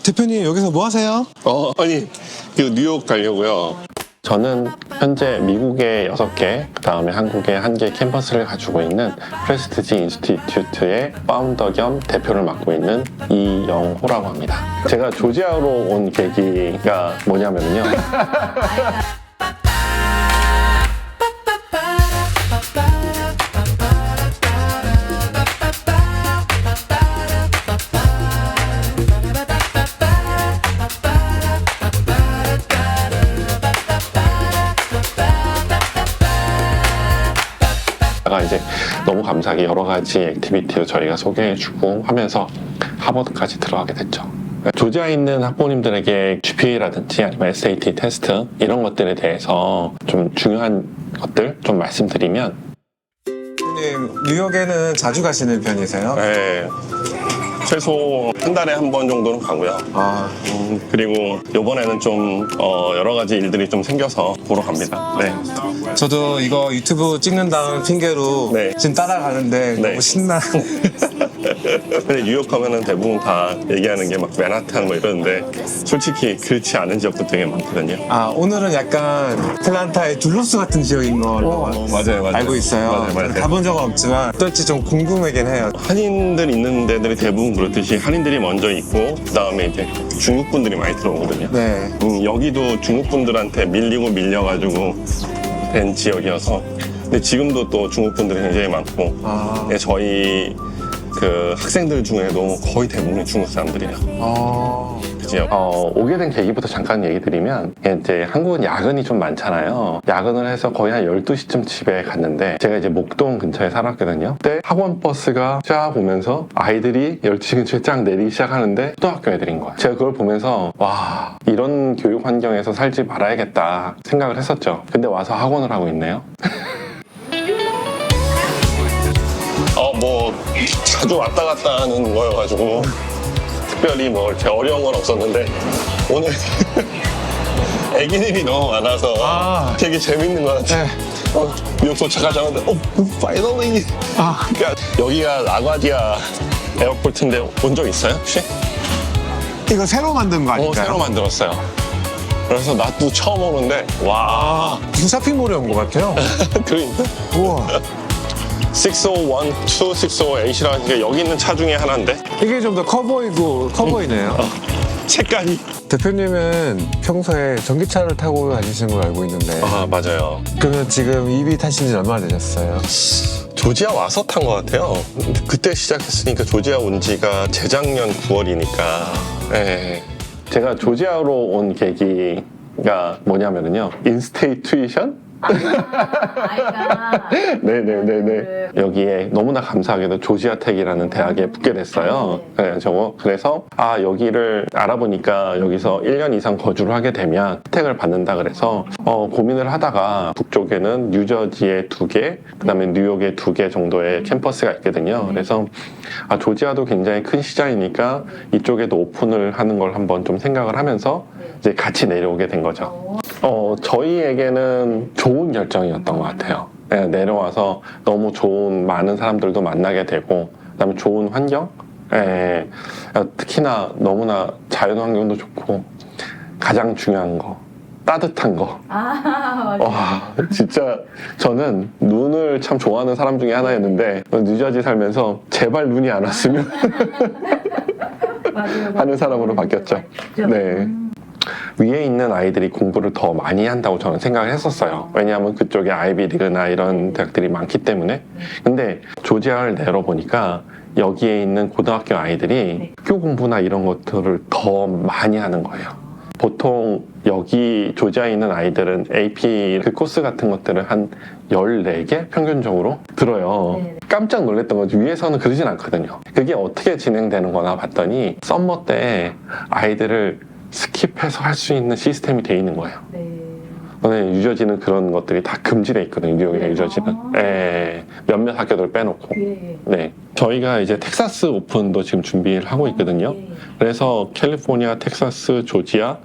대표님 여기서 뭐 하세요? 아니, 뉴욕 가려고요. 저는 현재 미국에 6개, 그 다음에 한국에 1개 캠퍼스를 가지고 있는 프레스티지 인스티튜트의 파운더 겸 대표를 맡고 있는 이영호라고 합니다. 제가 조지아로 온 계기가 뭐냐면요. 이제 너무 감사하게 여러 가지 액티비티를 저희가 소개해주고 하면서 하버드까지 들어가게 됐죠. 조지아에 있는 학부모님들에게 GPA라든지 아니면 SAT 테스트 이런 것들에 대해서 좀 중요한 것들 좀 말씀드리면, 대표님 뉴욕에는 자주 가시는 편이세요? 네, 최소 한 달에 한 번 정도는 가고요. 그리고 이번에는 좀 여러 가지 일들이 좀 생겨서 보러 갑니다. 네. 저도 이거 유튜브 찍는다는 핑계로 네. 지금 따라가는데 네. 너무 신나. 근데 뉴욕 하면은 대부분 다 얘기하는 게 막 맨하탄 뭐 이러는데 솔직히 그렇지 않은 지역도 되게 많거든요. 오늘은 약간 아틀란타의 둘로스 같은 지역인 걸로 맞아요. 알고 있어요. 맞아요. 가본 적은 없지만 어떨지 좀 궁금하긴 해요. 한인들 있는 데들이 대부분 그렇듯이 한인들이 먼저 있고 그 다음에 이제 중국 분들이 많이 들어오거든요. 네. 여기도 중국 분들한테 밀리고 밀려가지고 된 지역이어서, 근데 지금도 또 중국 분들이 굉장히 많고, 네, 저희 그 학생들 중에도 거의 대부분이 중국 사람들이에요. 그죠? 오게 된 계기부터 잠깐 얘기 드리면, 이제 한국은 야근이 좀 많잖아요. 야근을 해서 거의 한 12시쯤 집에 갔는데, 제가 이제 목동 근처에 살았거든요. 그때 학원 버스가 쫙 오면서 아이들이 12시 근처에 쫙 내리기 시작하는데 초등학교 애들인 거예요. 제가 그걸 보면서 와, 이런 교육 환경에서 살지 말아야겠다 생각을 했었죠. 근데 와서 학원을 하고 있네요. 뭐 자주 왔다 갔다 하는 거여가지고 특별히 뭐 이렇게 어려운 건 없었는데, 오늘 애기들이 너무 많아서 되게 재밌는 것 같아요. 뉴욕 도착하자마자 finally. 그러니까 여기가 라과디아 에어포트인데 온 적 있어요 혹시? 이거 새로 만든 거 아닐까요? 새로 만들었어요. 그래서 나도 처음 오는데 와, 무슨 쇼핑몰에 온 것 같아요. 그러니까 우와. 601, 2, 608이라는 게 여기 있는 차 중에 하나인데 이게 좀 더 커 보이네요. 색깔이. 대표님은 평소에 전기차를 타고 다니시는 걸 알고 있는데 맞아요. 그러면 지금 EV 타신 지 얼마나 되셨어요? 조지아 와서 탄 것 같아요. 그때 시작했으니까 조지아 온 지가 재작년 9월이니까. 네. 제가 조지아로 온 계기가 뭐냐면요, 인스테이 튜이션? 아이가 네네네네. 여기에 너무나 감사하게도 조지아텍이라는 대학에 붙게 됐어요. 네, 그래서 여기를 알아보니까 여기서 1년 이상 거주를 하게 되면 혜택을 받는다 그래서 고민을 하다가 북쪽에는 뉴저지에 2개, 그 다음에 뉴욕에 2개 정도의 캠퍼스가 있거든요. 그래서 조지아도 굉장히 큰 시장이니까 이쪽에도 오픈을 하는 걸 한번 좀 생각을 하면서 이제 같이 내려오게 된 거죠. 저희에게는 좋은 결정이었던 것 같아요. 네, 내려와서 너무 좋은 많은 사람들도 만나게 되고, 그다음에 좋은 환경, 특히나 너무나 자연 환경도 좋고, 가장 중요한 거 따뜻한 거. 맞아요. 와, 진짜 저는 눈을 참 좋아하는 사람 중에 하나였는데 뉴저지 살면서 제발 눈이 안 왔으면 맞아요. 하는 사람으로 바뀌었죠. 네. 위에 있는 아이들이 공부를 더 많이 한다고 저는 생각을 했었어요. 왜냐하면 그쪽에 아이비리그나 이런 대학들이 많기 때문에. 근데 조지아를 내려보니까 여기에 있는 고등학교 아이들이 학교 공부나 이런 것들을 더 많이 하는 거예요. 보통 여기 조지아에 있는 아이들은 AP 그 코스 같은 것들을 한 14개 평균적으로 들어요. 네네. 깜짝 놀랐던 거죠. 위에서는 그러진 않거든요. 그게 어떻게 진행되는 거나 봤더니 썸머 때 아이들을 스킵해서 할 수 있는 시스템이 돼 있는 거예요. 네. 근데 뉴저지는 그런 것들이 다 금지돼 있거든요. 뉴욕이나 뉴저지는. 몇몇 학교들 빼놓고. 네. 저희가 이제 텍사스 오픈도 지금 준비를 하고 있거든요. 그래서 캘리포니아, 텍사스, 조지아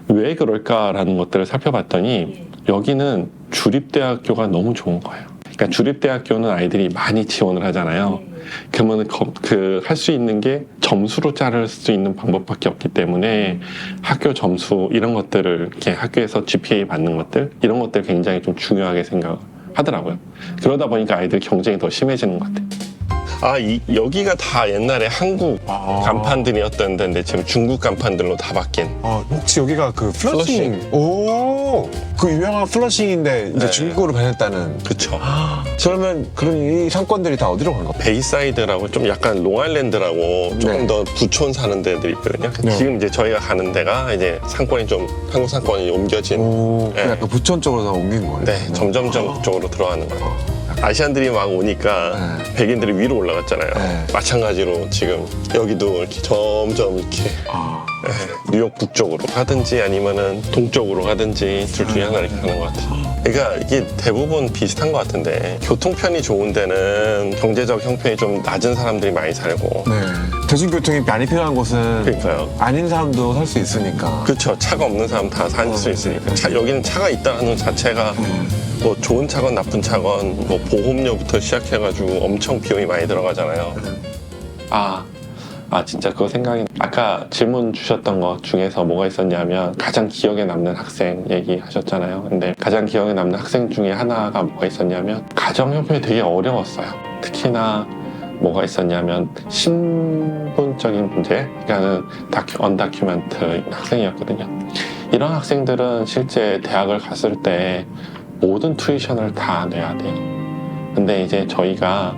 왜 그럴까라는 것들을 살펴봤더니 여기는 주립대학교가 너무 좋은 거예요. 그러니까 주립대학교는 아이들이 많이 지원을 하잖아요. 그러면 할 수 있는 게 점수로 자를 수 있는 방법밖에 없기 때문에 학교 점수 이런 것들을 이렇게 학교에서 GPA 받는 것들 이런 것들 굉장히 좀 중요하게 생각하더라고요. 그러다 보니까 아이들 경쟁이 더 심해지는 것 같아요. 여기가 다 옛날에 한국 간판들이었던 데인데 지금 중국 간판들로 다 바뀐. 혹시 여기가 그 플러싱? 오, 그 유명한 플러싱인데 이제 네. 중국으로 변했다는. 그쵸. 그러면 그럼 이 상권들이 다 어디로 간 거예요? 베이사이드라고 좀 약간 롱아일랜드라고 조금 네. 더 부촌 사는 데들이 있거든요. 네. 지금 이제 저희가 가는 데가 이제 상권이 좀 한국 상권이 옮겨진. 오, 네. 약간 부천 쪽으로 다 옮긴 거예요? 네, 점점점 그쪽으로 들어가는 거예요. 아시안들이 막 오니까 네. 백인들이 위로 올라갔잖아요. 네. 마찬가지로 지금 여기도 이렇게 점점 이렇게 뉴욕 북쪽으로 가든지 아니면은 동쪽으로 가든지 둘 중에 하나 이렇게 가는 것 같아요. 그러니까 이게 대부분 비슷한 것 같은데 교통편이 좋은 데는 경제적 형편이 좀 낮은 사람들이 많이 살고 네. 대중교통이 많이 필요한 곳은 그러니까요. 아닌 사람도 살 수 있으니까. 그렇죠. 차가 없는 사람 다 살 수 있으니까. 여기는 차가 있다는 것 자체가 뭐 좋은 차건 나쁜 차건 뭐 보험료부터 시작해가지고 엄청 비용이 많이 들어가잖아요. 진짜 그거 생각이 아까 질문 주셨던 것 중에서 뭐가 있었냐면 가장 기억에 남는 학생 얘기하셨잖아요. 근데 가장 기억에 남는 학생 중에 하나가 뭐가 있었냐면 가정 형편이 되게 어려웠어요. 특히나 뭐가 있었냐면 신분적인 문제, 그러니까는 언다큐멘트 학생이었거든요. 이런 학생들은 실제 대학을 갔을 때 모든 투이션을 다 내야 돼요. 근데 이제 저희가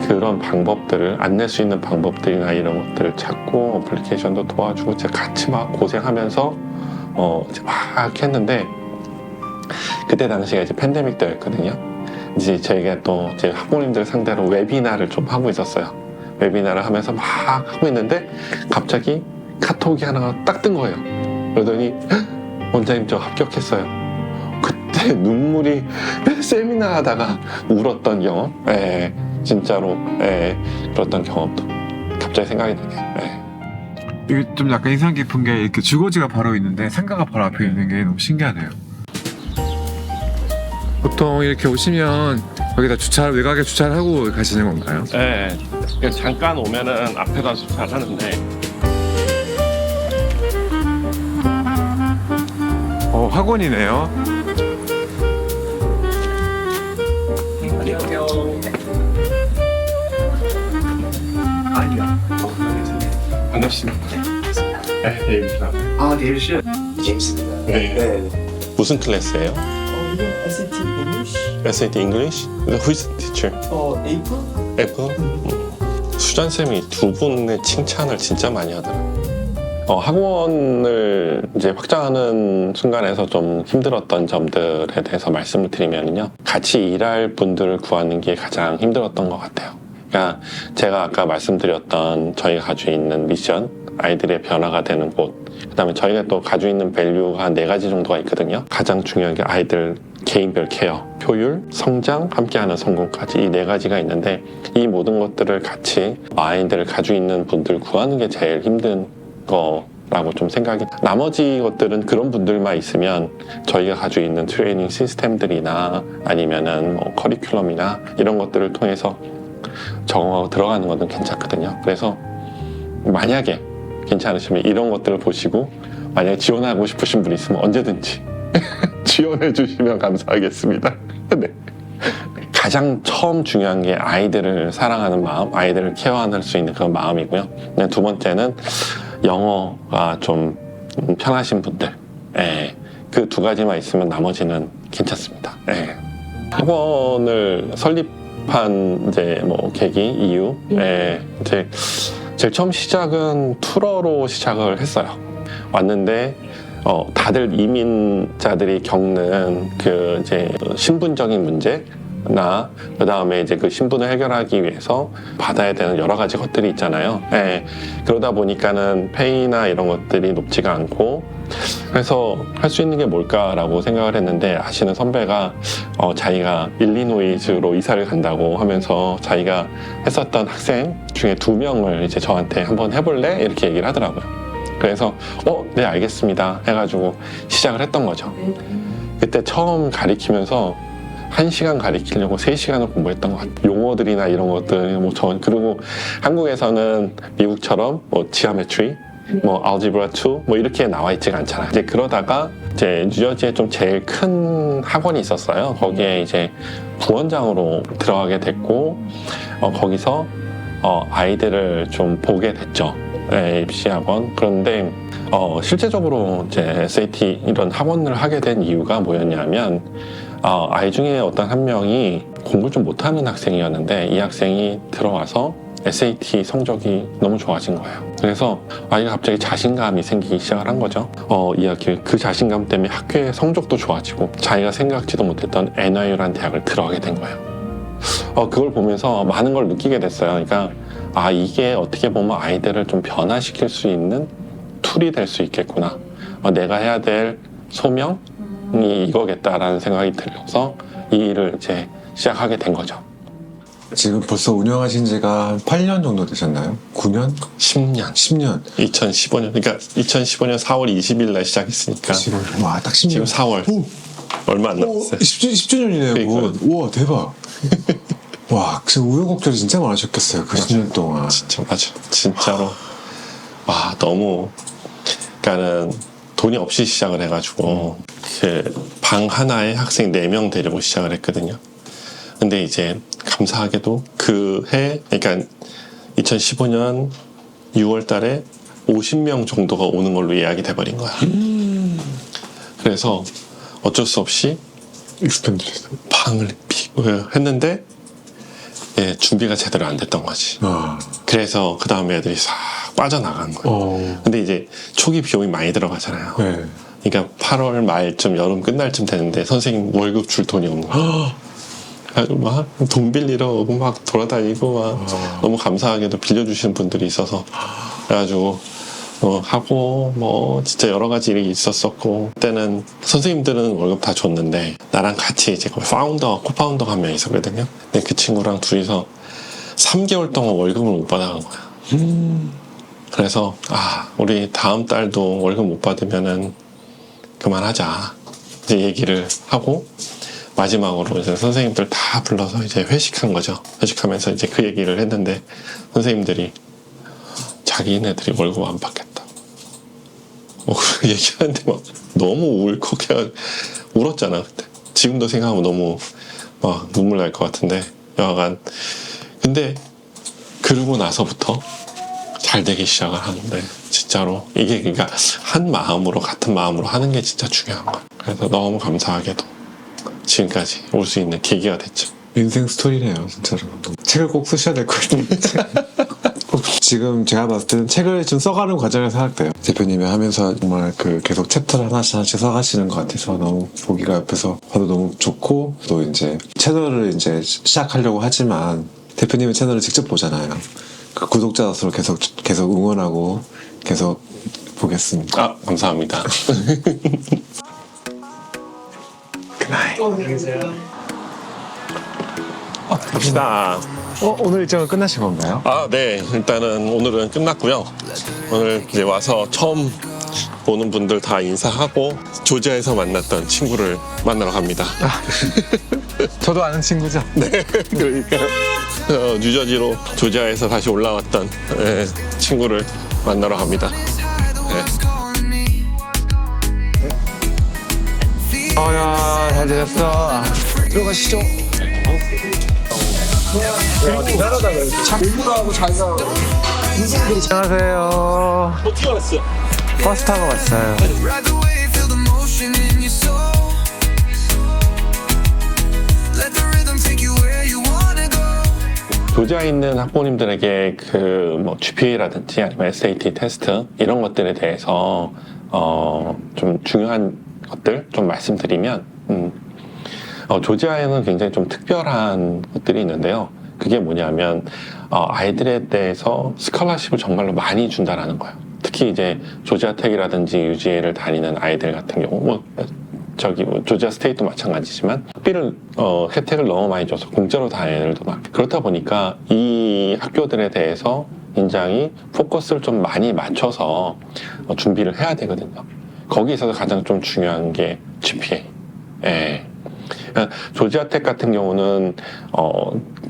그런 방법들을 안 낼 수 있는 방법들이나 이런 것들을 찾고 어플리케이션도 도와주고 제가 같이 막 고생하면서 이제 막 했는데 그때 당시가 이제 팬데믹 때였거든요. 이제 저희가 또 이제 학부모님들 상대로 웨비나를 좀 하고 있었어요. 웨비나를 하면서 막 하고 있는데 갑자기 카톡이 하나가 딱 뜬 거예요. 그러더니 원장님 저 합격했어요. 그때 눈물이 세미나 하다가 울었던 경험, 진짜로 그랬던 경험도 갑자기 생각이 나네요. 이게 좀 약간 인상 깊은 게 이렇게 주거지가 바로 있는데 상가가 바로 앞에 있는 게 너무 신기하네요. 보통 이렇게 오시면 여기다 외곽에 주차를 하고 가시는 건가요? 네, 그냥 잠깐 오면은 앞에다 주차를 하는데 학원이네요. 반갑습니다. 네, 데이비드입니다. 데이비드 씨. 제임스입니다. 네. 무슨 클래스예요? 이건 SAT English, SAT English? Who is the teacher? April. F? 수잔쌤이 두 분의 칭찬을 진짜 많이 하더라고요. 학원을 이제 확장하는 순간에서 좀 힘들었던 점들에 대해서 말씀을 드리면요. 같이 일할 분들을 구하는 게 가장 힘들었던 것 같아요. 그러니까 제가 아까 말씀드렸던 저희가 가지고 있는 미션, 아이들의 변화가 되는 곳, 그 다음에 저희가 또 가지고 있는 밸류가 한 4가지 정도가 있거든요. 가장 중요한 게 아이들 개인별 케어, 효율, 성장, 함께하는 성공까지 이 4가지가 있는데 이 모든 것들을 같이 아이들을 가지고 있는 분들 구하는 게 제일 힘든 거라고 좀 생각이. 나머지 것들은 그런 분들만 있으면 저희가 가지고 있는 트레이닝 시스템들이나 아니면은 뭐 커리큘럼이나 이런 것들을 통해서 적응하고 들어가는 것은 괜찮거든요. 그래서 만약에 괜찮으시면 이런 것들을 보시고 만약에 지원하고 싶으신 분이 있으면 언제든지 지원해 주시면 감사하겠습니다. 네. 가장 처음 중요한 게 아이들을 사랑하는 마음, 아이들을 케어할 수 있는 그런 마음이고요. 두 번째는 영어가 좀 편하신 분들, 그 2가지만 있으면 나머지는 괜찮습니다. 학원을 설립한 이제 뭐 계기 이유, 이제 제일 처음 시작은 투어로 시작을 했어요. 왔는데 다들 이민자들이 겪는 그 이제 신분적인 문제나 그 다음에 이제 그 신분을 해결하기 위해서 받아야 되는 여러 가지 것들이 있잖아요. 그러다 보니까는 페이나 이런 것들이 높지가 않고 그래서 할 수 있는 게 뭘까라고 생각을 했는데 아시는 선배가 자기가 일리노이주로 이사를 간다고 하면서 자기가 했었던 학생 중에 2명을 이제 저한테 한번 해볼래? 이렇게 얘기를 하더라고요. 그래서 네 알겠습니다 해가지고 시작을 했던 거죠. 그때 처음 가리키면서 1시간 가리키려고 3시간을 공부했던 것 같아요. 용어들이나 이런 것들, 그리고 한국에서는 미국처럼 지오메트리, 알gebra 2, 이렇게 나와 있지가 않잖아요. 이제 그러다가 이제 뉴저지에 좀 제일 큰 학원이 있었어요. 거기에 이제 부원장으로 들어가게 됐고, 거기서 아이들을 좀 보게 됐죠. ABC 학원. 그런데 실제적으로 이제 SAT 이런 학원을 하게 된 이유가 뭐였냐면, 아이 중에 어떤 한 명이 공부를 좀 못하는 학생이었는데 이 학생이 들어와서 SAT 성적이 너무 좋아진 거예요. 그래서 아이가 갑자기 자신감이 생기기 시작을 한 거죠. 그 자신감 때문에 학교의 성적도 좋아지고 자기가 생각지도 못했던 NYU라는 대학을 들어가게 된 거예요. 그걸 보면서 많은 걸 느끼게 됐어요. 그러니까 이게 어떻게 보면 아이들을 좀 변화시킬 수 있는 툴이 될 수 있겠구나. 내가 해야 될 소명이 이거겠다라는 생각이 들어서 이 일을 이제 시작하게 된 거죠. 지금 벌써 운영하신 지가 한 8년 정도 되셨나요? 9년? 10년. 10년. 2015년. 그러니까 2015년 4월 20일 날 시작했으니까. 와, 딱 10년. 지금 4월. 오. 얼마 안 남았어요. 10주년이네요. 그러니까요. 우와, 대박. 와, 진짜 우여곡절이 진짜 많으셨겠어요. 그 10년 동안. 진짜 맞아. 진짜로. 와, 너무. 그러니까는 돈이 없이 시작을 해가지고 방 하나에 학생 4명 데리고 시작을 했거든요. 근데 이제 감사하게도 그 해, 그러니까 2015년 6월 달에 50명 정도가 오는 걸로 예약이 돼버린 거야. 그래서 어쩔 수 없이 익스펜드했어요. 방을 했는데 준비가 제대로 안 됐던 거지. 그래서 그 다음에 애들이 싹 빠져나간 거예요. 근데 이제 초기 비용이 많이 들어가잖아요. 네. 그러니까 8월 말쯤 여름 끝날쯤 되는데 선생님 월급 줄 돈이 없는 거예요. 그래가지고 막 돈 빌리러 오고 막 돌아다니고 막 너무 감사하게도 빌려주시는 분들이 있어서 그래가지고 하고 진짜 여러 가지 일이 있었었고 그때는 선생님들은 월급 다 줬는데 나랑 같이 이제 코파운더 한 명 있었거든요. 근데 그 친구랑 둘이서 3개월 동안 월급을 못 받아간 거야. 그래서 우리 다음 달도 월급 못 받으면은 그만하자 이제 얘기를 하고 마지막으로 이제 선생님들 다 불러서 이제 회식한 거죠. 회식하면서 이제 그 얘기를 했는데 선생님들이 자기네들이 월급 안 받겠다. 얘기하는데 막 너무 울컥해 울었잖아 그때. 지금도 생각하면 너무 막 눈물 날 것 같은데 여하간 근데 그러고 나서부터 잘 되기 시작을 하는데 진짜로 이게 그러니까 한 마음으로 같은 마음으로 하는 게 진짜 중요한 거야. 그래서 너무 감사하게도 지금까지 올 수 있는 계기가 됐죠. 인생 스토리네요, 진짜로. 책을 꼭 쓰셔야 될 것 같은데. 지금 제가 봤을 때는 책을 좀 써가는 과정에서 생각돼요. 대표님이 하면서 정말 계속 챕터를 하나씩 써가시는 것 같아서 너무 보기가 옆에서 봐도 너무 좋고 또 이제 채널을 이제 시작하려고 하지만 대표님의 채널을 직접 보잖아요. 그 구독자로서 계속 응원하고 계속 보겠습니다. 감사합니다. 안녕히 계세요. 갑시다. 오늘 일정은 끝나신 건가요? 네. 일단은 오늘은 끝났고요. 오늘 이제 와서 처음 보는 분들 다 인사하고 조지아에서 만났던 친구를 만나러 갑니다. 저도 아는 친구죠. 네. 그러니까 뉴저지로 조지아에서 다시 올라왔던 친구를 만나러 갑니다. 야, 잘 되셨어. 들어가시죠. 기다려다가 참 공부하고 자기가 안녕하세요. 어떻게 알았어요? 버스 타고 왔어요. Ride the wave, feel the motion in your soul. Let the rhythm take you where you wanna go. 조지아에 있는 학부모님들에게 GPA라든지 아니면 SAT 테스트 이런 것들에 대해서 좀 중요한 것들 좀 말씀드리면 조지아에는 굉장히 좀 특별한 것들이 있는데요. 그게 뭐냐면 아이들에 대해서 스칼러십을 정말로 많이 준다라는 거예요. 특히 이제 조지아텍이라든지 UGA를 다니는 아이들 같은 경우 조지아 스테이트도 마찬가지지만 학비를 혜택을 너무 많이 줘서 공짜로 다니는 애들도 많고 그렇다 보니까 이 학교들에 대해서 굉장히 포커스를 좀 많이 맞춰서 준비를 해야 되거든요. 거기에 있어서 가장 좀 중요한 게 GPA. 조지아텍 같은 경우는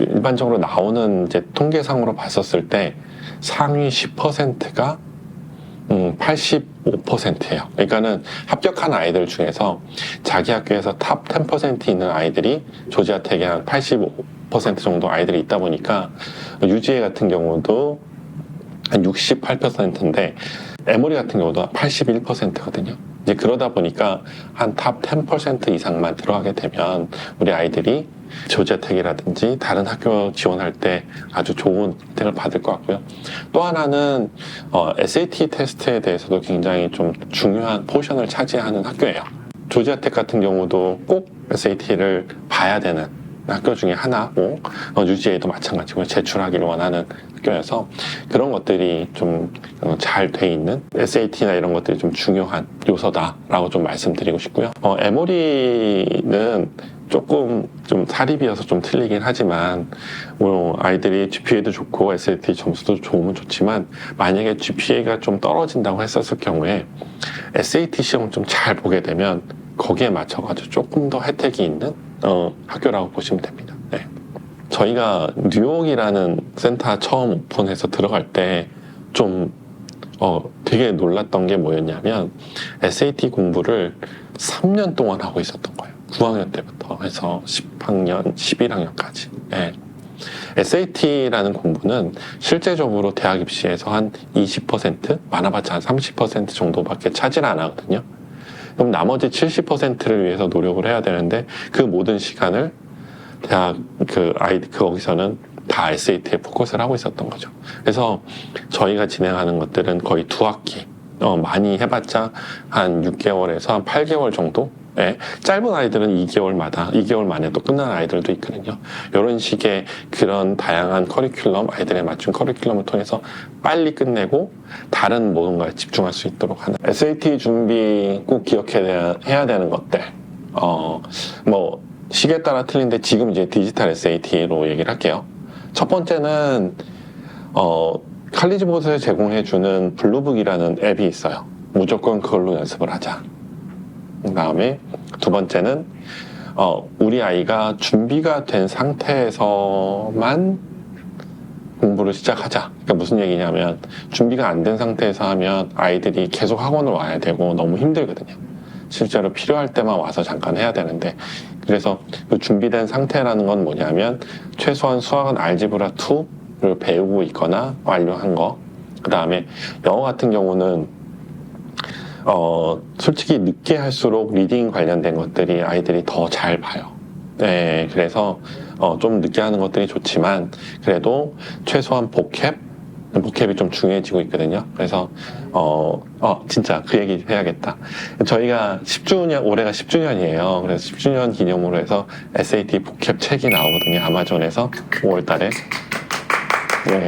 일반적으로 나오는 이제 통계상으로 봤었을 때 상위 10%가 85%예요. 그러니까는 합격한 아이들 중에서 자기 학교에서 탑 10% 있는 아이들이 조지아텍에 한 85% 정도 아이들이 있다 보니까 UGA 같은 경우도 한 68%인데 에모리 같은 경우도 81%거든요. 이제 그러다 보니까 한 탑 10% 이상만 들어가게 되면 우리 아이들이 조지아텍이라든지 다른 학교 지원할 때 아주 좋은 혜택을 받을 것 같고요. 또 하나는 SAT 테스트에 대해서도 굉장히 좀 중요한 포션을 차지하는 학교예요. 조지아텍 같은 경우도 꼭 SAT를 봐야 되는 학교 중에 하나고 UGA도 마찬가지고 제출하기를 원하는 학교여서 그런 것들이 좀 잘 돼 있는 SAT나 이런 것들이 좀 중요한 요소다라고 좀 말씀드리고 싶고요. 에모리는 조금 좀 사립이어서 좀 틀리긴 하지만 아이들이 GPA도 좋고 SAT 점수도 좋으면 좋지만 만약에 GPA가 좀 떨어진다고 했었을 경우에 SAT 시험을 좀 잘 보게 되면 거기에 맞춰가지고 조금 더 혜택이 있는 학교라고 보시면 됩니다. 네. 저희가 뉴욕이라는 센터 처음 오픈해서 들어갈 때 좀 되게 놀랐던 게 뭐였냐면 SAT 공부를 3년 동안 하고 있었던 거예요. 9학년 때부터 해서 10학년, 11학년까지. 네. SAT라는 공부는 실제적으로 대학 입시에서 한 20%, 많아봤자 한 30% 정도밖에 차지를 안 하거든요. 그럼 나머지 70%를 위해서 노력을 해야 되는데 그 모든 시간을 대학 거기서는 다 SAT에 포커스를 하고 있었던 거죠. 그래서 저희가 진행하는 것들은 거의 2학기, 많이 해봤자 한 6개월에서 한 8개월 정도? 예, 짧은 아이들은 2개월 만에 또 끝나는 아이들도 있거든요. 이런 식의 그런 다양한 커리큘럼, 아이들에 맞춘 커리큘럼을 통해서 빨리 끝내고 다른 모든가에 집중할 수 있도록 하는 SAT 준비 꼭 기억해야 되는 것들. 시기에 따라 틀린데 지금 이제 디지털 SAT로 얘기를 할게요. 첫 번째는 칼리지보드에 제공해주는 블루북이라는 앱이 있어요. 무조건 그걸로 연습을 하자. 그 다음에 두 번째는 우리 아이가 준비가 된 상태에서만 공부를 시작하자. 그러니까 무슨 얘기냐면 준비가 안 된 상태에서 하면 아이들이 계속 학원을 와야 되고 너무 힘들거든요. 실제로 필요할 때만 와서 잠깐 해야 되는데 그래서 그 준비된 상태라는 건 뭐냐면 최소한 수학은 알지브라 2를 배우고 있거나 완료한 거. 그 다음에 영어 같은 경우는 솔직히 늦게 할수록 리딩 관련된 것들이 아이들이 더 잘 봐요. 네, 그래서 좀 늦게 하는 것들이 좋지만 그래도 최소한 보캡이 좀 중요해지고 있거든요. 그래서 진짜 그 얘기 해야겠다. 저희가 올해가 10주년이에요. 그래서 10주년 기념으로 해서 SAT 보캡 책이 나오거든요. 아마존에서 5월달에. 네.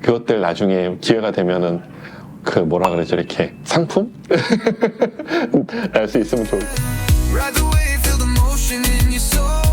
그것들 나중에 기회가 되면은 이렇게 상품? 알 수 있으면 좋을 것 같아요. Ride the wave, feel the motion in your soul.